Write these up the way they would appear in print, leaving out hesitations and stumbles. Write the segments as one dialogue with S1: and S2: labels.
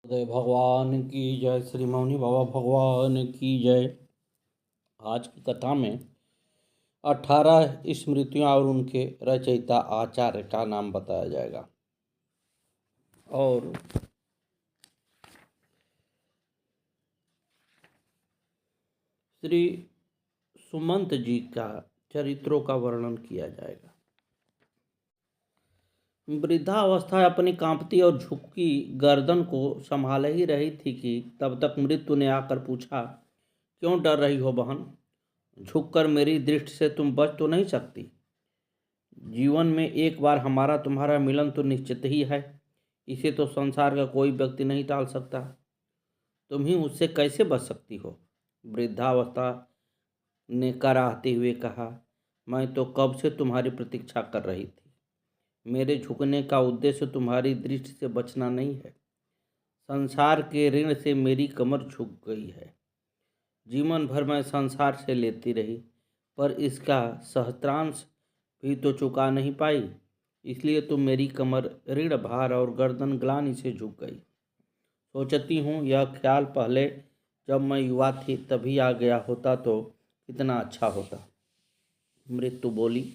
S1: उदय भगवान की जय, श्री मौनी बाबा भगवान की जय। आज की कथा में 18 स्मृतियाँ और उनके रचयिता आचार्य का नाम बताया जाएगा। और श्री सुमंत जी का चरित्रों का वर्णन किया जाएगा। वृद्धावस्था अपनी कांपती और झुकी गर्दन को संभाल ही रही थी कि तब तक मृत्यु ने आकर पूछा, क्यों डर रही हो बहन? झुककर मेरी दृष्टि से तुम बच तो नहीं सकती। जीवन में एक बार हमारा तुम्हारा मिलन तो निश्चित ही है। इसे तो संसार का कोई व्यक्ति नहीं टाल सकता। तुम ही उससे कैसे बच सकती हो? वृद्धावस्था ने कराहते हुए कहा, मैं तो कब से तुम्हारी प्रतीक्षा कर रही थी। मेरे झुकने का उद्देश्य तुम्हारी दृष्टि से बचना नहीं है। संसार के ऋण से मेरी कमर झुक गई है। जीवन भर मैं संसार से लेती रही, पर इसका सहस्त्रांश भी तो चुका नहीं पाई। इसलिए तो मेरी कमर ऋण भार और गर्दन ग्लानि से झुक गई। सोचती हूँ यह ख्याल पहले जब मैं युवा थी तभी आ गया होता तो कितना अच्छा होता। मृत्यु बोली,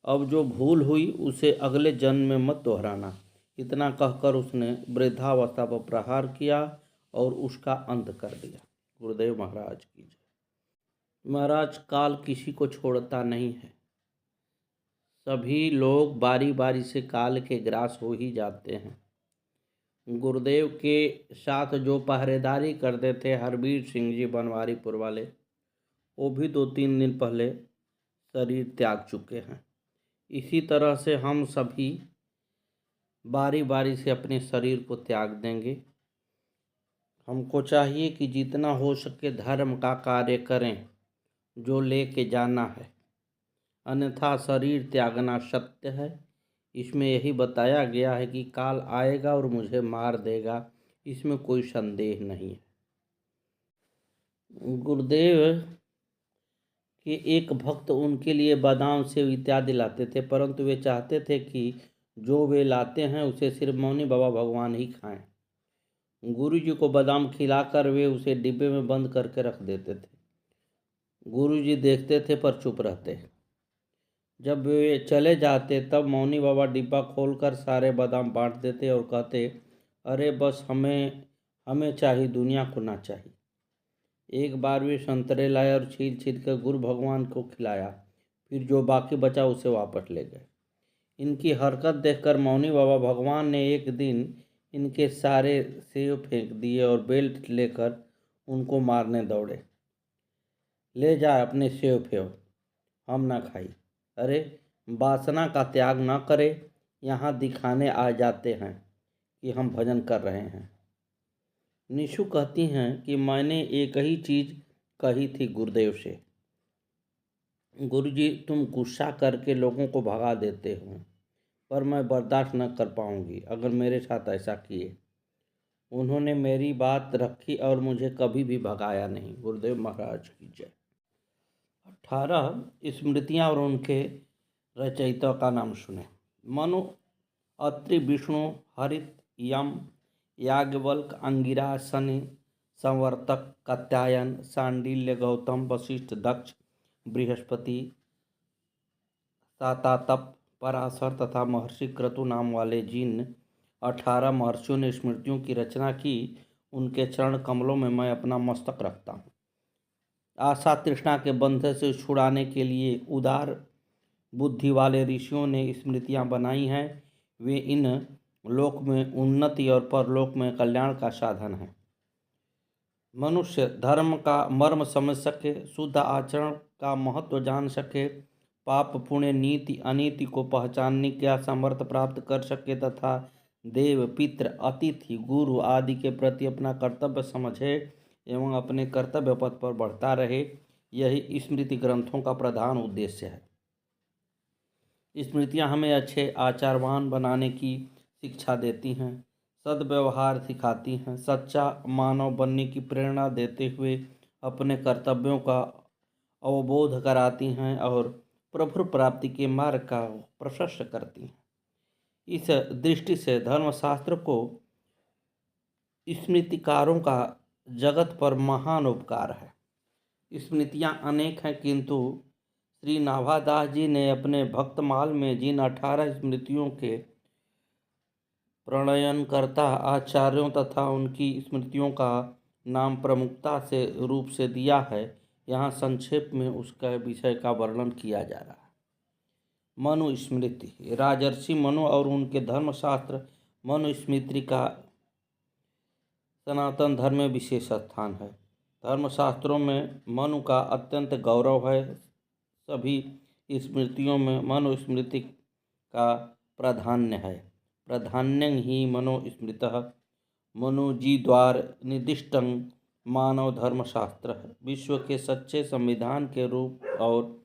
S1: अब जो भूल हुई उसे अगले जन्म में मत दोहराना। इतना कहकर उसने वृद्धावस्था पर प्रहार किया और उसका अंत कर दिया। गुरुदेव महाराज की जय। महाराज, काल किसी को छोड़ता नहीं है। सभी लोग बारी बारी से काल के ग्रास हो ही जाते हैं। गुरुदेव के साथ जो पहरेदारी करते थे हरबीर सिंह जी बनवारीपुर वाले, वो भी 2-3 दिन पहले शरीर त्याग चुके हैं। इसी तरह से हम सभी बारी बारी से अपने शरीर को त्याग देंगे। हमको चाहिए कि जितना हो सके धर्म का कार्य करें जो लेके जाना है, अन्यथा शरीर त्यागना सत्य है। इसमें यही बताया गया है कि काल आएगा और मुझे मार देगा, इसमें कोई संदेह नहीं है। गुरुदेव के एक भक्त उनके लिए बादाम सेव इत्यादि लाते थे, परंतु वे चाहते थे कि जो वे लाते हैं उसे सिर्फ मौनी बाबा भगवान ही खाएं। गुरु जी को बादाम खिलाकर वे उसे डिब्बे में बंद करके रख देते थे। गुरु जी देखते थे पर चुप रहते। जब वे चले जाते तब मौनी बाबा डिब्बा खोलकर सारे बादाम बांट देते और कहते, अरे बस हमें चाहिए, दुनिया को ना चाहिए। एक बार वे संतरे लाए और छील छील कर गुरु भगवान को खिलाया, फिर जो बाकी बचा उसे वापस ले गए। इनकी हरकत देखकर मौनी बाबा भगवान ने एक दिन इनके सारे सेव फेंक दिए और बेल्ट लेकर उनको मारने दौड़े। ले जाए अपने सेव फेव, हम ना खाई। अरे वासना का त्याग न करे, यहाँ दिखाने आ जाते हैं कि हम भजन कर रहे हैं। निशु कहती हैं कि मैंने एक ही चीज़ कही थी गुरुदेव से, गुरुजी तुम गुस्सा करके लोगों को भगा देते हो, पर मैं बर्दाश्त न कर पाऊंगी अगर मेरे साथ ऐसा किए। उन्होंने मेरी बात रखी और मुझे कभी भी भगाया नहीं। गुरुदेव महाराज की जय। 18 स्मृतियाँ और उनके रचयिता का नाम सुने। मनु, अत्रि, विष्णु, हरित, यम, याज्ञवल्क, अंगिरा, शनि, संवर्तक, कात्यायन, सांडिल्य, गौतम, वशिष्ठ, दक्ष, बृहस्पति, सातातप, पराशर तथा महर्षि क्रतु नाम वाले जिन 18 महर्षियों ने स्मृतियों की रचना की, उनके चरण कमलों में मैं अपना मस्तक रखता हूँ। आशा तृष्णा के बंधन से छुड़ाने के लिए उदार बुद्धि वाले ऋषियों ने स्मृतियाँ बनाई हैं। वे इन लोक में उन्नति और परलोक में कल्याण का साधन है। मनुष्य धर्म का मर्म समझ सके, शुद्ध आचरण का महत्व जान सके, पाप पुण्य नीति अनीति को पहचानने का सामर्थ्य प्राप्त कर सके तथा देव पितृ अतिथि गुरु आदि के प्रति अपना कर्तव्य समझे एवं अपने कर्तव्य पथ पर बढ़ता रहे, यही स्मृति ग्रंथों का प्रधान उद्देश्य है। स्मृतियाँ हमें अच्छे आचारवान बनाने की शिक्षा देती हैं, सद्व्यवहार सिखाती हैं, सच्चा मानव बनने की प्रेरणा देते हुए अपने कर्तव्यों का अवबोध कराती हैं और प्रभु प्राप्ति के मार्ग का प्रशस्त करती हैं। इस दृष्टि से धर्मशास्त्र को स्मृतिकारों का जगत पर महान उपकार है। स्मृतियाँ अनेक हैं, किंतु श्री नाभादास जी ने अपने भक्तमाल में जिन 18 स्मृतियों के प्रणयनकर्ता आचार्यों तथा उनकी स्मृतियों का नाम प्रमुखता से रूप से दिया है, यहाँ संक्षेप में उसका विषय का वर्णन किया जा रहा है। मनुस्मृति। राजर्षि मनु और उनके धर्मशास्त्र मनुस्मृति का सनातन धर्म में विशेष स्थान है। धर्मशास्त्रों में मनु का अत्यंत गौरव है। सभी स्मृतियों में मनुस्मृति का प्राधान्य है। प्राधान्यं ही मनुस्मृतः मनुजी द्वार निर्दिष्टं मानव धर्मशास्त्र है। विश्व के सच्चे संविधान के रूप और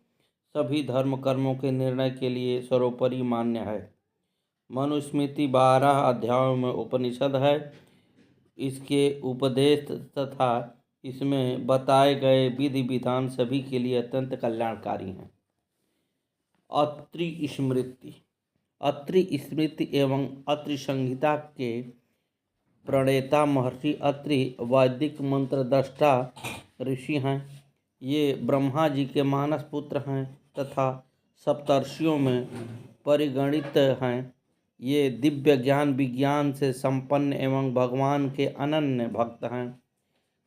S1: सभी धर्म कर्मों के निर्णय के लिए सर्वोपरि मान्य है। मनुस्मृति 12 अध्यायों में उपनिषद है। इसके उपदेश तथा इसमें बताए गए विधि विधान सभी के लिए अत्यंत कल्याणकारी हैं। अत्रि स्मृति। अत्रि स्मृति एवं अत्रि संहिता के प्रणेता महर्षि अत्रि वैदिक मंत्र दृष्टा ऋषि हैं। ये ब्रह्मा जी के मानस पुत्र हैं तथा सप्तर्षियों में परिगणित हैं। ये दिव्य ज्ञान विज्ञान से संपन्न एवं भगवान के अनन्य भक्त हैं।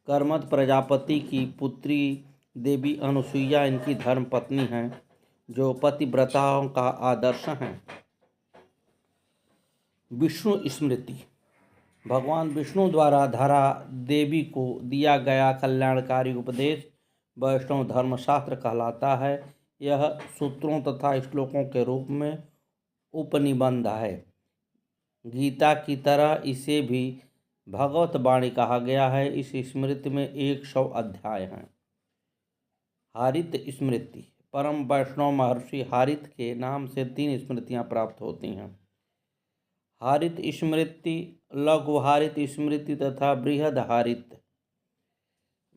S1: कर्मठ प्रजापति की पुत्री देवी अनुसुईया इनकी धर्मपत्नी हैं, जो पतिव्रताओं का आदर्श हैं। विष्णु स्मृति। भगवान विष्णु द्वारा धरा देवी को दिया गया कल्याणकारी उपदेश वैष्णव धर्मशास्त्र कहलाता है। यह सूत्रों तथा श्लोकों के रूप में उपनिबंध है। गीता की तरह इसे भी भगवत वाणी कहा गया है। इस स्मृति में 100 अध्याय हैं। हारित स्मृति। परम वैष्णव महर्षि हारित के नाम से 3 स्मृतियां प्राप्त होती हैं। हारित स्मृति, लघु हारित स्मृति तथा बृहद हारित।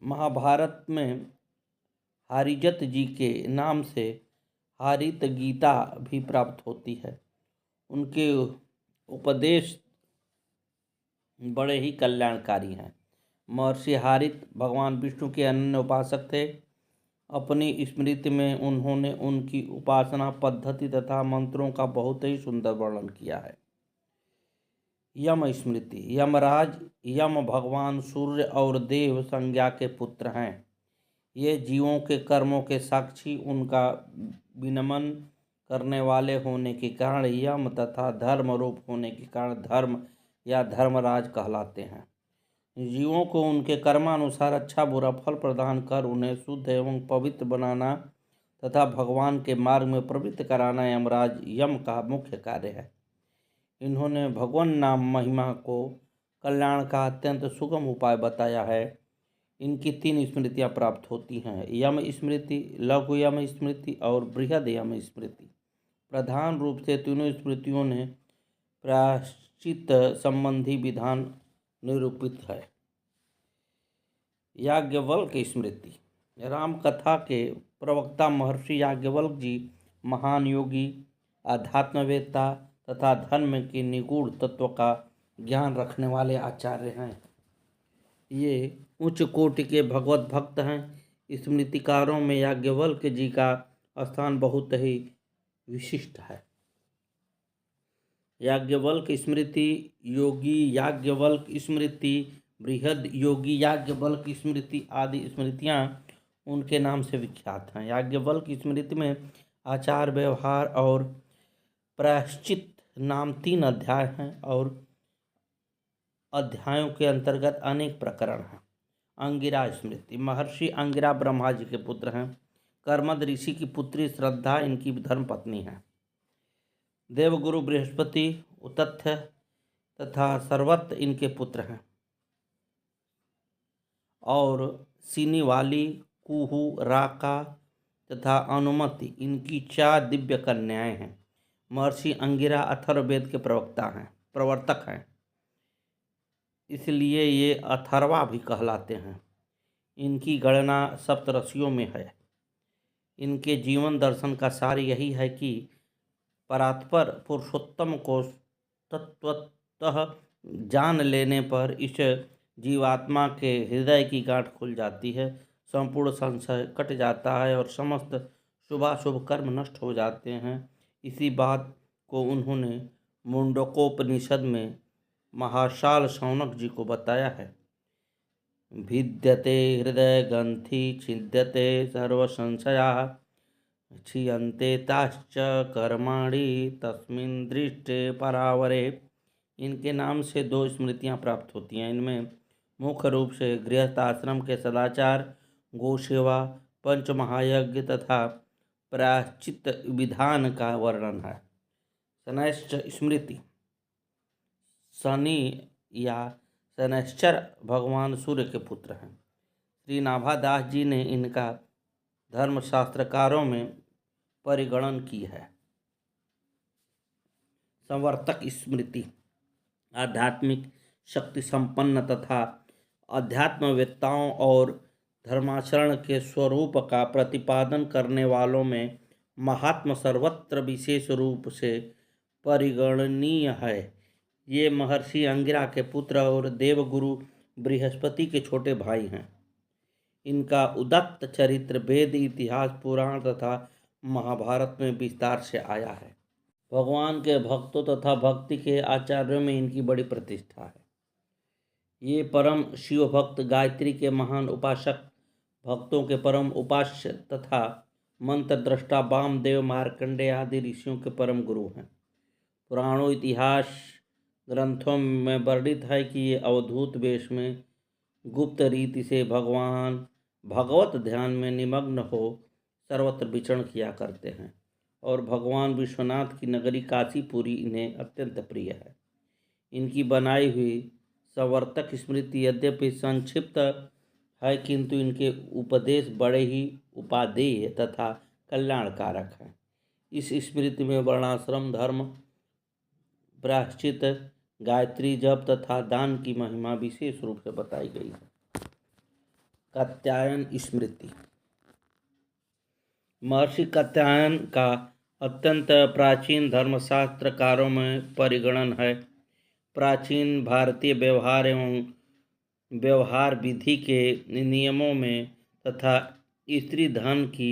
S1: महाभारत में हारिजत जी के नाम से हारित गीता भी प्राप्त होती है। उनके उपदेश बड़े ही कल्याणकारी हैं। महर्षि हारित भगवान विष्णु के अनन्य उपासक थे। अपनी स्मृति में उन्होंने उनकी उपासना पद्धति तथा मंत्रों का बहुत ही सुंदर वर्णन किया है। यम स्मृति। यमराज यम भगवान सूर्य और देव संज्ञा के पुत्र हैं। ये जीवों के कर्मों के साक्षी, उनका विनमन करने वाले होने के कारण यम तथा धर्म रूप होने के कारण धर्म या धर्मराज कहलाते हैं। जीवों को उनके कर्मानुसार अच्छा बुरा फल प्रदान कर उन्हें शुद्ध एवं पवित्र बनाना तथा भगवान के मार्ग में प्रवृत्त कराना यमराज यम का मुख्य कार्य है। इन्होंने भगवान नाम महिमा को कल्याण का अत्यंत सुगम उपाय बताया है। इनकी 3 स्मृतियाँ प्राप्त होती हैं। यम स्मृति, लघु यम स्मृति और बृहद यम स्मृति। प्रधान रूप से तीनों स्मृतियों ने प्रायश्चित संबंधी विधान निरूपित है। याज्ञवल्क स्मृति। राम कथा के प्रवक्ता महर्षि याज्ञवल्क जी महान योगी, आध्यात्मवेत्ता तथा धर्म के निगूढ़ तत्व का ज्ञान रखने वाले आचार्य हैं। ये उच्च कोटि के भगवत भक्त हैं। स्मृतिकारों में याज्ञवल्क जी का स्थान बहुत ही विशिष्ट है। याज्ञवल्क स्मृति, योगी याज्ञवल्क स्मृति, बृहद योगी याज्ञवल्क स्मृति आदि स्मृतियाँ उनके नाम से विख्यात हैं। याज्ञवल्क स्मृति में आचार व्यवहार और प्रायश्चित नाम 3 अध्याय हैं और अध्यायों के अंतर्गत अनेक प्रकरण हैं। अंगिरा स्मृति। महर्षि अंगिरा ब्रह्मा जी के पुत्र हैं। कर्मद ऋषि की पुत्री श्रद्धा इनकी धर्मपत्नी है। देवगुरु बृहस्पति, उतथ्य तथा सर्वत इनके पुत्र हैं और सिनीवाली, कुहू, राका तथा अनुमति इनकी 4 दिव्य कन्याएं हैं। महर्षि अंगिरा अथर्ववेद के प्रवर्तक हैं, इसलिए ये अथर्वा भी कहलाते हैं। इनकी गणना सप्तऋषियों में है। इनके जीवन दर्शन का सार यही है कि परात्पर पुरुषोत्तम को तत्वतः जान लेने पर इस जीवात्मा के हृदय की गांठ खुल जाती है, संपूर्ण संशय कट जाता है और समस्त शुभाशुभ कर्म नष्ट हो जाते हैं। इसी बात को उन्होंने मुंडकोपनिषद में महाशाल शौनक जी को बताया है। भिद्यते हृदय ग्रंथि छिद्यते सर्व संशया क्षीयन्ते ताश्च कर्माणि तस्मिन् दृष्टे परावरे। इनके नाम से 2 स्मृतियाँ प्राप्त होती हैं। इनमें मुख्य रूप से गृहस्थ आश्रम के सदाचार, गौसेवा, पंचमहायज्ञ तथा प्रायश्चित विधान का वर्णन है। शनैश्च स्मृति। शनि या शनैश्चर भगवान सूर्य के पुत्र हैं। श्री नाभादास जी ने इनका धर्मशास्त्रकारों में परिगणन की है। संवर्तक स्मृति। आध्यात्मिक शक्ति संपन्न तथा अध्यात्मवेत्ताओं और धर्माचरण के स्वरूप का प्रतिपादन करने वालों में महात्मा सर्वत्र विशेष रूप से परिगणनीय है। ये महर्षि अंगिरा के पुत्र और देवगुरु बृहस्पति के छोटे भाई हैं। इनका उदात्त चरित्र वेद, इतिहास, पुराण तथा महाभारत में विस्तार से आया है। भगवान के भक्तों तथा भक्ति के आचार्यों में इनकी बड़ी प्रतिष्ठा है। ये परम शिव भक्त, गायत्री के महान उपासक, भक्तों के परम उपास्य तथा मंत्र दृष्टा वामदेव, मार्कंडेय आदि ऋषियों के परम गुरु हैं। पुराणों, इतिहास ग्रंथों में वर्णित है कि ये अवधूत वेश में गुप्त रीति से भगवत ध्यान में निमग्न हो सर्वत्र विचरण किया करते हैं और भगवान विश्वनाथ की नगरी काशीपुरी इन्हें अत्यंत प्रिय है। इनकी बनाई हुई संवर्तक स्मृति यद्यपि संक्षिप्त है, किंतु इनके उपदेश बड़े ही उपादेय तथा कल्याणकारक हैं। इस स्मृति में वर्णाश्रम धर्म, प्रायश्चित, गायत्री जप तथा दान की महिमा विशेष रूप से बताई गई है। कात्यायन स्मृति। महर्षि कात्यायन का अत्यंत प्राचीन धर्मशास्त्रकारों में परिगणन है। प्राचीन भारतीय व्यवहार एवं व्यवहार विधि के नियमों में तथा स्त्री धन की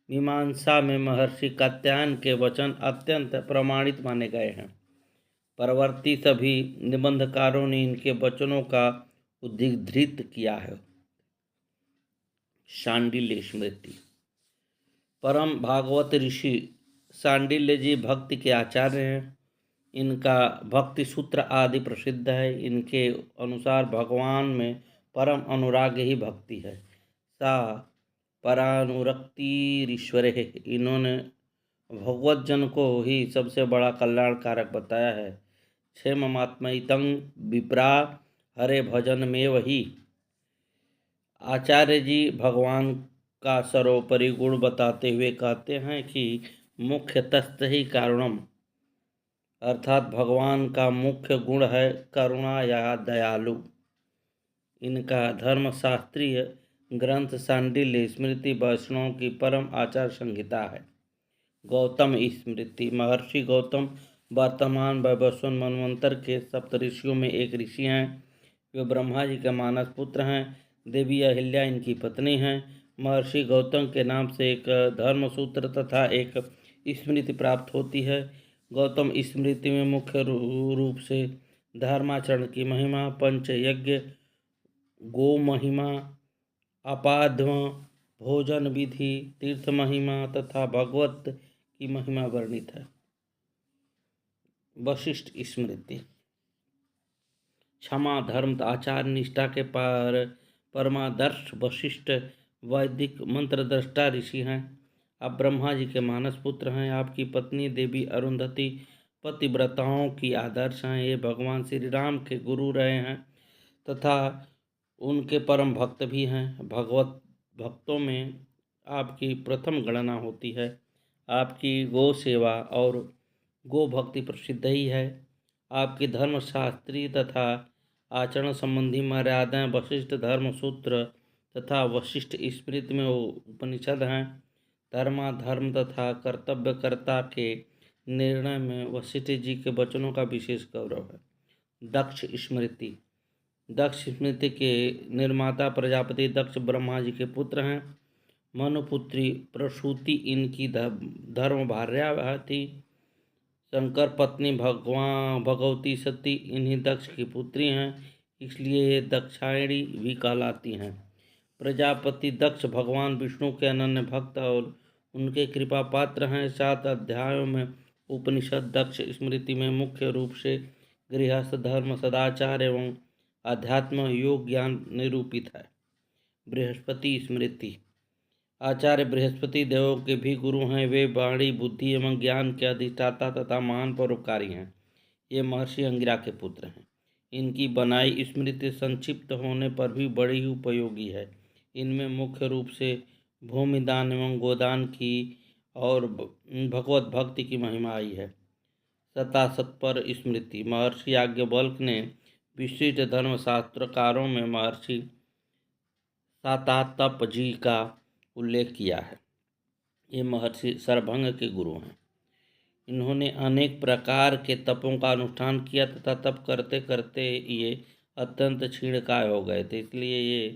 S1: मीमांसा में महर्षि कात्यायन के वचन अत्यंत प्रमाणित माने गए हैं। परवर्ती सभी निबंधकारों ने इनके वचनों का उद्धृत किया है। शांडिल्य स्मृति। परम भागवत ऋषि शांडिल्य जी भक्ति के आचार्य हैं। इनका भक्ति सूत्र आदि प्रसिद्ध है। इनके अनुसार भगवान में परम अनुराग ही भक्ति है। सा परानुरक्तिरीश्वर है। इन्होंने भगवत जन को ही सबसे बड़ा कल्याणकारक बताया है। क्षेममात्मैतं विप्रा हरे भजन में वही। आचार्य जी भगवान का सर्वोपरि गुण बताते हुए कहते हैं कि मुख्यतस्त ही कारणम, अर्थात भगवान का मुख्य गुण है करुणा या दयालु। इनका धर्मशास्त्रीय ग्रंथ शांडिल्य स्मृति वैष्णव की परम आचार संहिता है। गौतम स्मृति। महर्षि गौतम वर्तमान वैवस्वत मनवंतर के सप्तऋषियों में एक ऋषि हैं। वे ब्रह्मा जी के मानस पुत्र हैं। देवी अहिल्या इनकी पत्नी हैं। महर्षि गौतम के नाम से एक धर्मसूत्र तथा एक स्मृति प्राप्त होती है। गौतम स्मृति में मुख्य रूप से धर्माचरण की महिमा, पंचयज्ञ, गो महिमा, अपाध्व भोजन विधि, तीर्थ महिमा तथा भगवत की महिमा वर्णित है। वशिष्ठ स्मृति। क्षमा, धर्म, आचार, निष्ठा के परमादर्श वशिष्ठ वैदिक मंत्र दृष्टा ऋषि हैं। आप ब्रह्मा जी के मानस पुत्र हैं। आपकी पत्नी देवी अरुंधति पतिव्रताओं की आदर्श हैं। ये भगवान श्री राम के गुरु रहे हैं तथा उनके परम भक्त भी हैं। भगवत भक्तों में आपकी प्रथम गणना होती है। आपकी गो सेवा और गो भक्ति प्रसिद्ध ही है। आपकी धर्मशास्त्री तथा आचरण संबंधी मर्यादाएं वशिष्ठ धर्मसूत्र तथा वशिष्ठ स्मृति में उपनिषद हैं। धर्माधर्म तथा कर्तव्यकर्ता के निर्णय में वशिष्ठ जी के वचनों का विशेष गौरव है। दक्ष स्मृति। दक्ष स्मृति के निर्माता प्रजापति दक्ष ब्रह्मा जी के पुत्र हैं। मनुपुत्री प्रसूति इनकी धर्म भार्या थी। शंकर पत्नी भगवती सती इन्हीं दक्ष की पुत्री हैं, इसलिए ये दक्षायणी भी कहलाती हैं। प्रजापति दक्ष भगवान विष्णु के अनन्य भक्त और उनके कृपा पात्र हैं। 7 अध्यायों में उपनिषद दक्ष स्मृति में मुख्य रूप से गृहस्थ धर्म, सदाचार एवं अध्यात्म योग ज्ञान निरूपित है। बृहस्पति स्मृति। आचार्य बृहस्पति देवों के भी गुरु हैं। वे वाणी, बुद्धि एवं ज्ञान के अधिष्ठाता तथा महान परोपकारी हैं। ये महर्षि अंगिरा के पुत्र हैं। इनकी बनाई स्मृति संक्षिप्त होने पर भी बड़ी ही उपयोगी है। इनमें मुख्य रूप से भूमिदान एवं गोदान की और भगवत भक्ति की महिमा आई है। सतासत्पर स्मृति। महर्षि याज्ञवल्क्य ने विशिष्ट धर्मशास्त्रकारों में महर्षि सातातप जी का उल्लेख किया है। ये महर्षि सरभंग के गुरु हैं। इन्होंने अनेक प्रकार के तपों का अनुष्ठान किया तथा तप करते करते ये अत्यंत क्षीणकाय हो गए थे, इसलिए ये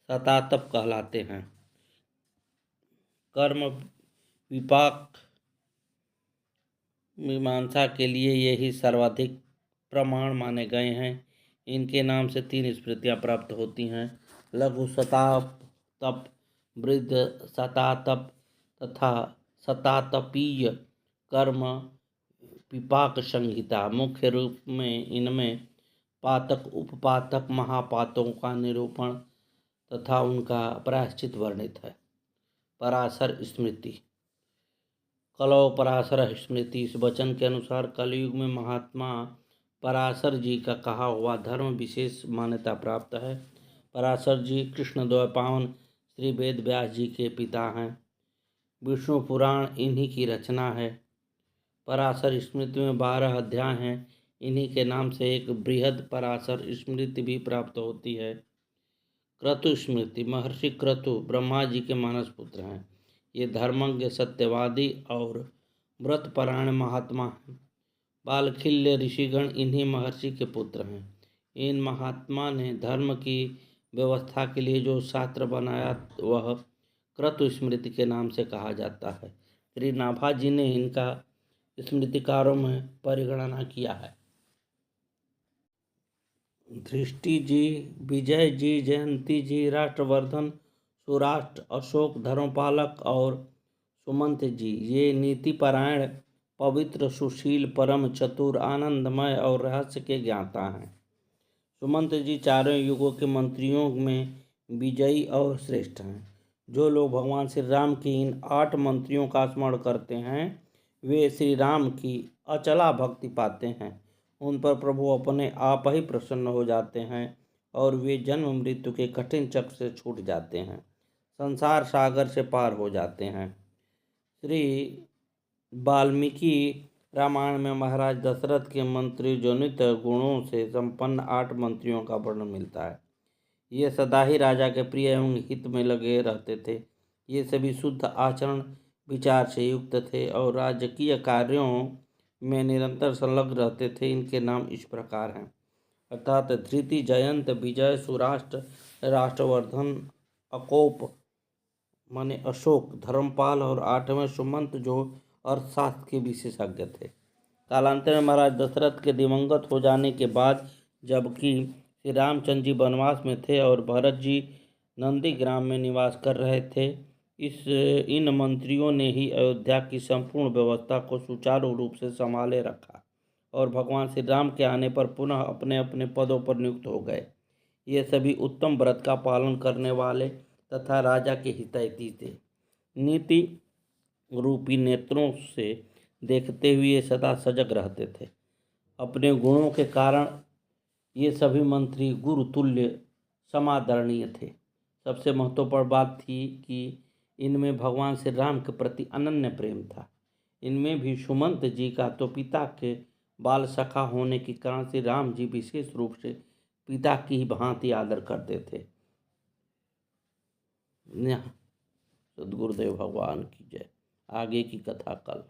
S1: सतातप कहलाते हैं। कर्म विपाक मीमांसा के लिए यही सर्वाधिक प्रमाण माने गए हैं। इनके नाम से 3 स्मृतियाँ प्राप्त होती हैं: लघु सतातप, वृद्ध सतातप तथा सतातपीय कर्म विपाक संहिता। मुख्य रूप में इनमें पातक, उपपातक, महापातों का निरूपण तथा उनका प्रायश्चित वर्णित है। पराशर स्मृति। कलौ पराशर स्मृति। इस वचन के अनुसार कलयुग में महात्मा पराशर जी का कहा हुआ धर्म विशेष मान्यता प्राप्त है। पराशर जी कृष्ण द्वैपायन श्री वेद व्यास जी के पिता हैं। विष्णु पुराण इन्हीं की रचना है। पराशर स्मृति में 12 अध्याय हैं। इन्हीं के नाम से एक बृहद पराशर स्मृति भी प्राप्त होती है। क्रतु स्मृति। महर्षि क्रतु ब्रह्मा जी के मानस पुत्र हैं। ये धर्मज्ञ, सत्यवादी और व्रतपरायण महात्मा हैं। बालखिल्य ऋषिगण इन्हीं महर्षि के पुत्र हैं। इन महात्मा ने धर्म की व्यवस्था के लिए जो शास्त्र बनाया वह क्रतु स्मृति के नाम से कहा जाता है। श्री नाभा जी ने इनका स्मृतिकारों में परिगणना किया है। दृष्टि जी, विजय जी, जयंती जी, राष्ट्रवर्धन, सुराष्ट्र, अशोक, धर्मपालक और सुमंत जी ये नीतिपरायण, पवित्र, सुशील, परम चतुर, आनंदमय और रहस्य के ज्ञाता हैं। सुमंत जी चारों युगों के मंत्रियों में विजयी और श्रेष्ठ हैं। जो लोग भगवान श्री राम की इन 8 मंत्रियों का स्मरण करते हैं वे श्री राम की अचला भक्ति पाते हैं। उन पर प्रभु अपने आप ही प्रसन्न हो जाते हैं और वे जन्म मृत्यु के कठिन चक्र से छूट जाते हैं, संसार सागर से पार हो जाते हैं। श्री वाल्मीकि रामायण में महाराज दशरथ के मंत्री जोनित गुणों से संपन्न 8 मंत्रियों का वर्णन मिलता है। ये सदा ही राजा के प्रिय एवं हित में लगे रहते थे। ये सभी शुद्ध आचरण विचार से युक्त थे और राजकीय कार्यों में निरंतर संलग्न रहते थे। इनके नाम इस प्रकार हैं अर्थात धृति, जयंत, विजय, सुराष्ट्र, राष्ट्रवर्धन, अकोप माने अशोक, धर्मपाल और 8वें सुमंत जो अर्थशास्त्र के विशेषज्ञ थे। कालांतर में महाराज दशरथ के दिवंगत हो जाने के बाद जबकि श्री रामचंद्र जी वनवास में थे और भरत जी नंदीग्राम में निवास कर रहे थे, इन मंत्रियों ने ही अयोध्या की संपूर्ण व्यवस्था को सुचारू रूप से संभाले रखा और भगवान श्री राम के आने पर पुनः अपने अपने पदों पर नियुक्त हो गए। ये सभी उत्तम व्रत का पालन करने वाले तथा राजा के हितैषी थे। नीति रूपी नेत्रों से देखते हुए सदा सजग रहते थे। अपने गुणों के कारण ये सभी मंत्री गुरु तुल्य समादरणीय थे। सबसे महत्वपूर्ण बात थी कि इनमें भगवान श्री राम के प्रति अनन्य प्रेम था। इनमें भी सुमंत जी का तो पिता के बाल सखा होने के कारण श्री राम जी विशेष रूप से पिता की ही भांति आदर करते थे। सद्गुरुदेव भगवान की जय। आगे की कथा कल।